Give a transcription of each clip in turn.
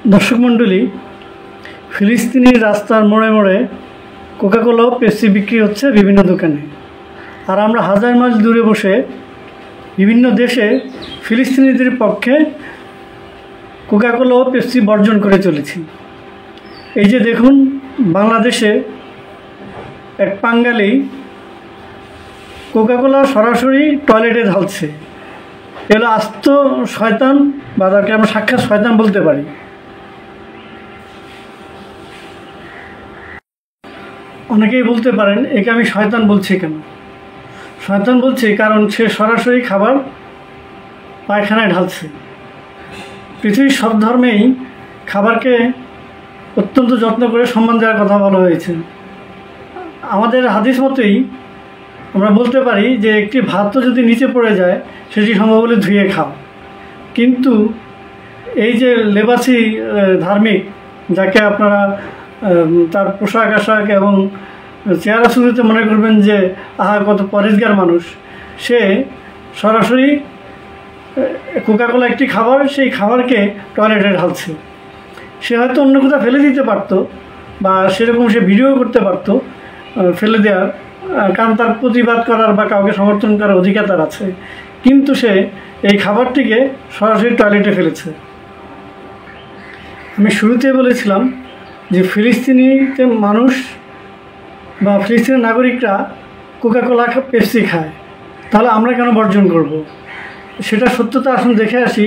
দর্শক মণ্ডলী, ফিলিস্তিনি রাস্তার মোড়ে মোড়ে কোকাকোলা ও পেপসি বিক্রি হচ্ছে বিভিন্ন দোকানে। আর আমরা হাজার মাইল দূরে বসে বিভিন্ন দেশে ফিলিস্তিনিদের পক্ষে কোকাকোলা ও পেপসি বর্জন করে চলেছি। এই যে দেখুন, বাংলাদেশে এক বাঙালি কোকাকোলা সরাসরি টয়লেটে ঢালছে। এগুলো আস্ত শয়তান, বা তাকে আমরা সাক্ষাৎ শয়তান বলতে পারি। অনেকেই বলতে পারেন, একে আমি শয়তান বলছি কেন? শয়তান বলছি কারণ সে সরাসরি খাবার পায়খানায় ঢালছে। পৃথিবীর সব ধর্মেই খাবারকে অত্যন্ত যত্ন করে সম্মান দেওয়ার কথা বলা হয়েছে। আমাদের হাদিস মতেই আমরা বলতে পারি যে একটি ভাত যদি নিচে পড়ে যায় সেটি সম্ভব হলে ধুয়ে খাও। কিন্তু এই যে লেবাসি ধার্মিক, যাকে আপনারা তার পোশাক আশাক এবং চেহারা শুরুতে মনে করবেন যে আহা কত পরেশগার মানুষ, সে সরাসরি কোকাকোলা একটি খাবার, সেই খাবারকে টয়লেটে ঢালছে। সে হয়তো অন্য কোথাও ফেলে দিতে পারতো, বা সেরকম সে ভিডিও করতে পারতো ফেলে দেওয়ার, কারণ তার প্রতিবাদ করার বা কাউকে সমর্থন করার অধিকার তার আছে। কিন্তু সে এই খাবারটিকে সরাসরি টয়লেটে ফেলেছে। আমি শুরুতে বলেছিলাম যে ফিলিস্তিনিতে মানুষ বা ফিলিস্তিনের নাগরিকরা কোকাকোলা পেপসি খায়, তাহলে আমরা কেন বর্জন করব? সেটা সত্যতা আসুন দেখে আসি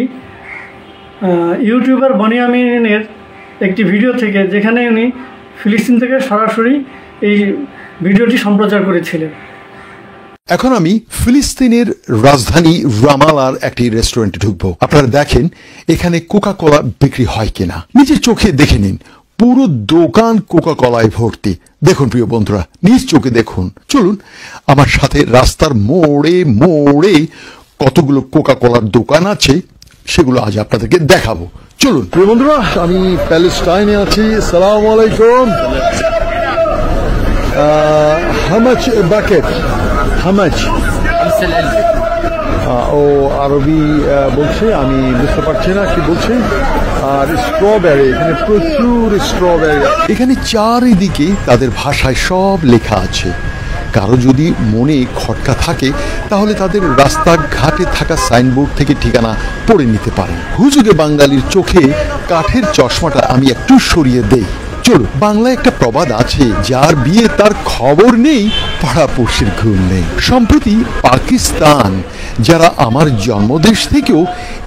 ইউটিউবার বনি আমিনের একটি ভিডিও থেকে, যেখানে উনি ফিলিস্তিন থেকে সরাসরি এই ভিডিওটি সম্প্রচার করেছিলেন। এখন আমি ফিলিস্তিনের রাজধানী রামালার একটি রেস্টুরেন্টে ঢুকবো। আপনারা দেখেন এখানে কোকাকোলা বিক্রি হয় কিনা, নিজের চোখে দেখে নিন। পুরো দোকান কোকাকোলায় ভর্তি। দেখুন প্রিয় বন্ধুরা, নিজ চোখে দেখুন। চলুন আমার সাথে রাস্তার মোড়ে মোড়ে কতগুলো কোকাকোলার দোকান আছে সেগুলো আজ আপনাদেরকে দেখাবো। চলুন প্রিয় বন্ধুরা, আমি প্যালেস্টাইনে আছি। আসসালামু আলাইকুম। How much a bucket? How much? ও আরবি বলছে, আমি বুঝতে পারছি না কি বলছে। আর স্ট্রবেরি, এখানে প্রচুর স্ট্রবেরি। এখানে চারিদিকে তাদের ভাষায় সব লেখা আছে। কারো যদি মনে খটকা থাকে তাহলে তাদের রাস্তাঘাটে থাকা সাইনবোর্ড থেকে ঠিকানা পড়ে নিতে পারেন। হুজুগে বাঙালির চোখে কাঠের চশমাটা আমি একটু সরিয়ে দেই। চলো, বাংলায় একটা প্রবাদ আছে, যার বিয়ে তার খবর নেই, পাড়াপড়শির ঘুম নেই। সম্প্রতি পাকিস্তান, যারা আমার জন্মদেশ থেকেও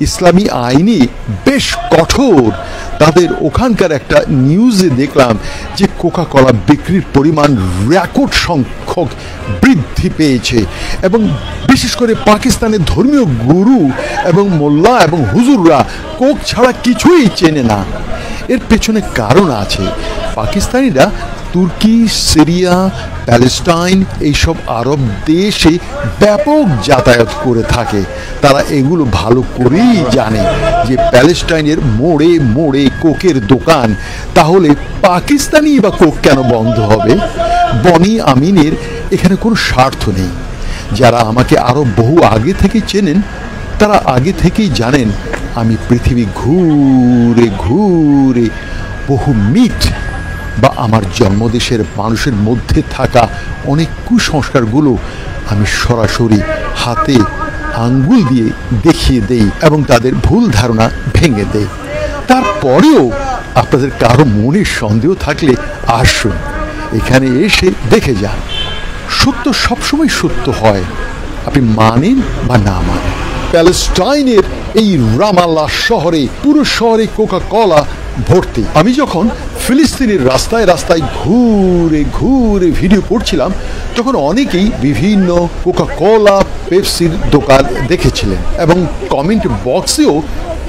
ইসলামী আইনে বেশ কঠোর, তাদের ওখানকার একটা নিউজে দেখলাম যে কোকাকোলা বিক্রির পরিমাণ রেকর্ড সংখ্যক বৃদ্ধি পেয়েছে, এবং বিশেষ করে পাকিস্তানের ধর্মীয় গুরু এবং মোল্লা এবং হুজুররা কোক ছাড়া কিছুই চেনে না। এর পেছনে কারণ আছে। পাকিস্তানিরা তুর্কি, সিরিয়া, প্যালেস্টাইন এইসব আরব দেশে ব্যাপক যাতায়াত করে থাকে। তারা এগুলো ভালো করেই জানে যে প্যালেস্টাইনের মোড়ে মোড়ে কোকের দোকান, তাহলে পাকিস্তানি বা কোক কেন বন্ধ হবে? বনি আমিনের এখানে কোনো স্বার্থ নেই। যারা আমাকে আরও বহু আগে থেকে চেনেন তারা আগে থেকেই জানেন আমি পৃথিবী ঘুরে ঘুরে বহু মিথ বা আমার জন্মদেশের মানুষের মধ্যে থাকা অনেক কুসংস্কারগুলো আমি সরাসরি হাতে আঙ্গুল দিয়ে দেখিয়ে দেই এবং তাদের ভুল ধারণা ভেঙে দেই। তারপরেও আপনাদের কারো মনে সন্দেহ থাকলে আসুন, এখানে এসে দেখে যান। সত্য সবসময় সত্য হয়, আপনি মানেন বা না মানেন। প্যালেস্টাইনের এই রামাল্লা শহরে, পুরো শহরে কোকাকোলা ভর্তি। আমি যখন ফিলিস্তিনের রাস্তায় রাস্তায় ঘুরে ঘুরে ভিডিও করছিলাম তখন অনেকেই বিভিন্ন কোকাকোলা পেপসির দোকান দেখেছিলেন এবং কমেন্ট বক্সেও,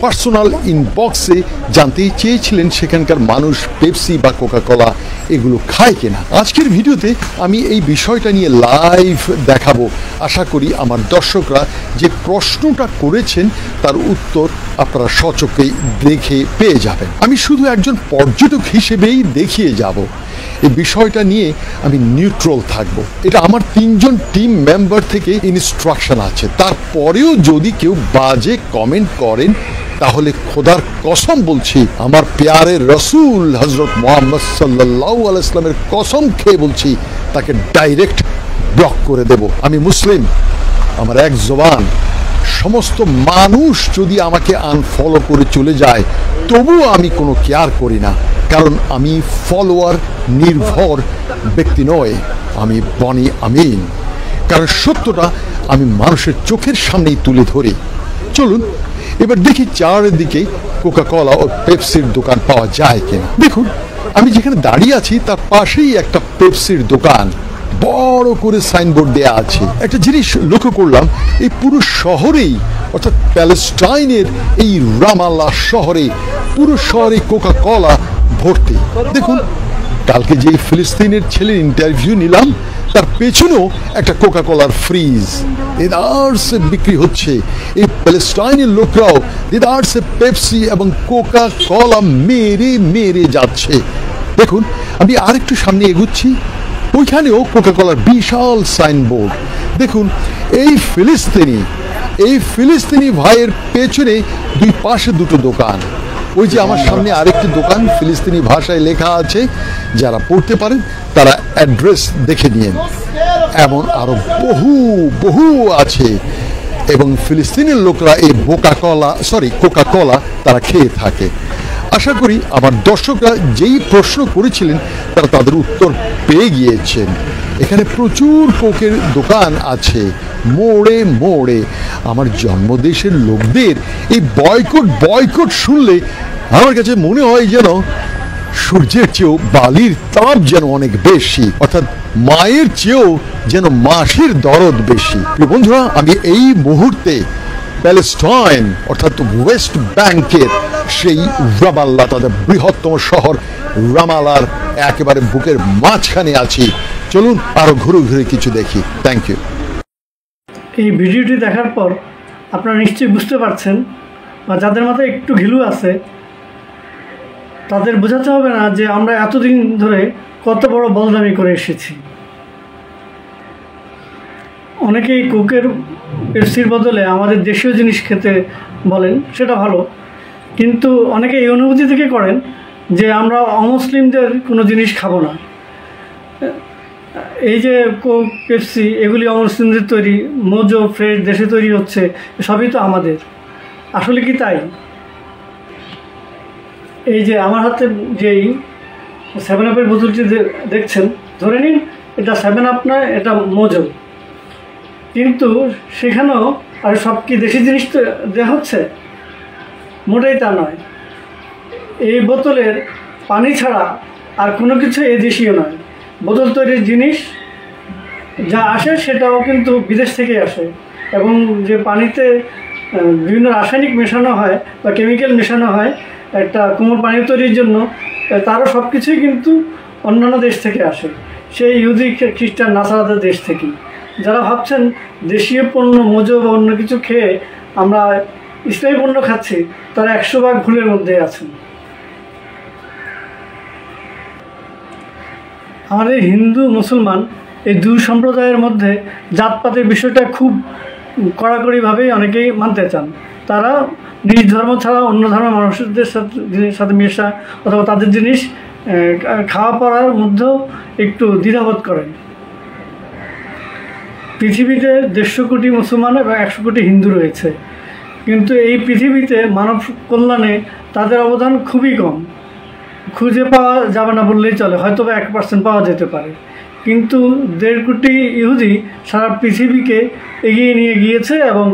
পার্সোনাল ইনবক্সে জানতে চেয়েছিলেন সেখানকার মানুষ পেপসি বা কোকাকোলা এগুলো খায় কিনা। আজকের ভিডিওতে আমি এই বিষয়টা নিয়ে লাইভ দেখাবো। আশা করি আমার দর্শকরা যে প্রশ্নটা করেছেন তার উত্তর আপনারা সচক্ষেই দেখে পেয়ে যাবেন। আমি শুধু একজন পর্যটক হিসেবেই দেখিয়ে যাব। এই বিষয়টা নিয়ে আমি নিউট্রাল থাকব। এটা আমার 3 জন টিম মেম্বার থেকে ইনস্ট্রাকশন আছে। তারপরেও যদি কেউ বাজে কমেন্ট করেন তাহলে খোদার কসম বলছি, আমার প্যারে রসুল হজরত মুহাম্মদ সাল্লাল্লাহু আলাইহি ওয়াসাল্লামের কসম খেয়ে বলছি, তাকে ডাইরেক্ট ব্লক করে দেব। আমি মুসলিম, আমার এক জবান। সমস্ত মানুষ যদি আমাকে আনফলো করে চলে যায় তবুও আমি কোনো কেয়ার করি না, কারণ আমি ফলোয়ার নির্ভর ব্যক্তি নয়, আমি বনি আমিন। কারণ সত্যটা আমি মানুষের চোখের সামনেই তুলে ধরি। চলুন এবার দেখি চারিদিকে কোকা কোলা ও পেপসির দোকান পাওয়া যায় কিনা। দেখুন, আমি যেখানে দাঁড়িয়ে আছি তার পাশেই একটা পেপসির দোকান, বড় করে সাইনবোর্ড দেয়া আছে। একটা জিনিস লক্ষ্য করলাম, এই পুরো শহরেই, অর্থাৎ প্যালেস্টাইনের এই রামাল্লাহ শহরে, পুরো শহরে কোকা কোলা ভর্তি। দেখুন, কালকে যে ফিলিস্তিনের ছেলের ইন্টারভিউ নিলাম তার পেছনেও একটা কোকা কোলার ফ্রিজ দেদারসে বিক্রি হচ্ছে। এই প্যালেস্টাইনের লোকরাও দেদারসে পেপসি এবং কোকা কোলা মেরে মেরে যাচ্ছে। দেখুন, আমি আরেকটু সামনে এগুচ্ছি, ওইখানেও কোকা কোলার বিশাল সাইনবোর্ড। দেখুন, এই ফিলিস্তিনি ভাইয়ের পেছনে দুই পাশে দুটো দোকান। ওই যে আমার সামনে আরেকটি দোকান, ফিলিস্তিনি ভাষায় লেখা আছে, যারা পড়তে পারেন তারা অ্যাড্রেস দেখে নিন। এমন আরো বহু বহু আছে, এবং ফিলিস্তিনের লোকরা এই কোকা কোলা তারা খেয়ে থাকে। আশা করি আমার দর্শকরা যেই প্রশ্ন করেছিলেন তারা তাদের উত্তর পেয়ে গিয়েছেন। এখানে প্রচুর কোকের দোকান আছে মোড়ে মোড়ে। আমার জন্মদেশের লোকদের এই বয়কট শুনলে আমার কাছে মনে হয় যেন সূর্যের চেয়েও বালির তাপ যেন অনেক বেশি, অর্থাৎ মায়ের চেয়েও যেন মাসির দরদ বেশি। বন্ধুরা, আমি এই মুহূর্তে প্যালেস্টাইন অর্থাৎ ওয়েস্ট ব্যাংকের সেই রামাল্লাহ, তাদের বৃহত্তম শহর রামাল্লাহর একেবারে বুকের মাঝখানে আছি। চলুন আরো ঘুরে ঘুরে কিছু দেখি। Thank you. এই ভিডিওটি দেখার পর আপনারা নিশ্চয়ই বুঝতে পারছেন, বা যাদের মাথায় একটু ঘিলু আছে তাদের বোঝাতে হবে না যে আমরা এতদিন ধরে কত বড় বলদামি করে এসেছি। অনেকেই কোকের পেপসির বদলে আমাদের দেশীয় জিনিস খেতে বলেন, সেটা ভালো, কিন্তু অনেকে এই অনুভূতি থেকে করেন যে আমরা অমুসলিমদের কোনো জিনিস খাবো না। এই যে কোক, পেপসি, এগুলি অমুসলিমদের তৈরি, মোজো, ফ্রেশ দেশে তৈরি হচ্ছে, সবই তো আমাদের। আসলে কি তাই? এই যে আমার হাতে যেই 7-আপের বোতলটি দেখছেন, ধরে নিন এটা 7-আপ নয়, এটা মোজো, কিন্তু সেখানেও আর সব কি দেশি জিনিস তো দেওয়া হচ্ছে? মোটেই তা নয়। এই বোতলের পানি ছাড়া আর কোনো কিছু এ দেশীয় নয়। বোতল তৈরির জিনিস যা আসে সেটাও কিন্তু বিদেশ থেকে আসে, এবং যে পানিতে বিভিন্ন রাসায়নিক মেশানো হয় বা কেমিক্যাল মেশানো হয় একটা কোমল পানি তৈরির জন্য, তারও সব কিছুই কিন্তু অন্যান্য দেশ থেকে আসে, সেই ইহুদি, খ্রিস্টান, নাসারাদের দেশ থেকেই। যারা ভাবছেন দেশীয় পণ্য, মোজো বা অন্য কিছু খেয়ে আমরা ইসলামী পণ্য খাচ্ছি, তারা 100 ভাগ ভুলের মধ্যে আছেন। আমাদের হিন্দু মুসলমান এই দুই সম্প্রদায়ের মধ্যে জাতপাতের বিষয়টা খুব কড়াকড়িভাবেই অনেকেই মানতে চান। তারা নিজ ধর্ম ছাড়া অন্য ধর্মের মানুষদের সাথে মেশা অথবা তাদের জিনিস খাওয়া পড়ার মধ্যেও একটু দ্বিধাবোধ করেন। পৃথিবীতে 150 কোটি মুসলমান এবং 100 কোটি হিন্দু রয়েছে, কিন্তু এই পৃথিবীতে মানব কল্যাণে তাদের অবদান খুবই কম। খুঁজে পাওয়া যাবে না বললেই চলে, হয়তো বা 1% পাওয়া যেতে পারে, কিন্তু 1.5 কোটি ইহুদি সারা পৃথিবীকে এগিয়ে নিয়ে গিয়েছে এবং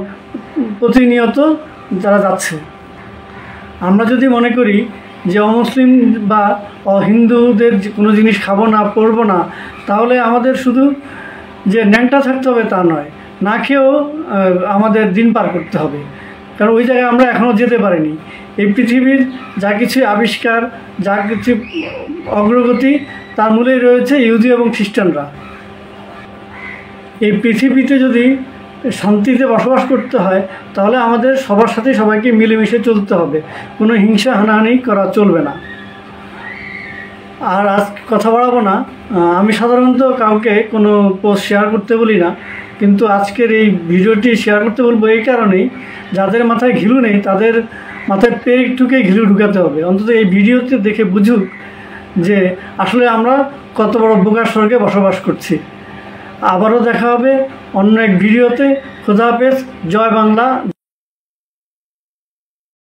প্রতিনিয়ত যারা যাচ্ছে। আমরা যদি মনে করি যে অমুসলিম বা অহিন্দুদের কোনো জিনিস খাবো না, পরবো না, তাহলে আমাদের শুধু যে ন্যাংটা থাকতে হবে তা নয়, না খেয়েও আমাদের দিন পার করতে হবে, কারণ ওই জায়গায় আমরা এখনও যেতে পারিনি। এই পৃথিবীর যা কিছু আবিষ্কার, যা কিছু অগ্রগতি, তার মূলেই রয়েছে ইহুদি এবং খ্রিস্টানরা। এই পৃথিবীতে যদি শান্তিতে বসবাস করতে হয় তাহলে আমাদের সবার সাথে সবাইকে মিলেমিশে চলতে হবে, কোনো হিংসা হানাহানি করা চলবে না। আর আজ কথা বাড়াবো না, আমি সাধারণত কাউকে কোনো পোস্ট শেয়ার করতে বলি না, কিন্তু আজকের এই ভিডিওটি শেয়ার করতে বলবো এই কারণেই, যাদের মাথায় ঘিলু নেই তাদের মাথায় পেরেক ঠুকে ঘিলু ঢুকাতে হবে। অন্তত এই ভিডিওতে দেখে বুঝুক যে আসলে আমরা কত বড় বোকার স্বর্গে বসবাস করছি। আবারও দেখা হবে অন্য এক ভিডিওতে। খোদা হাফেজ। জয় বাংলা।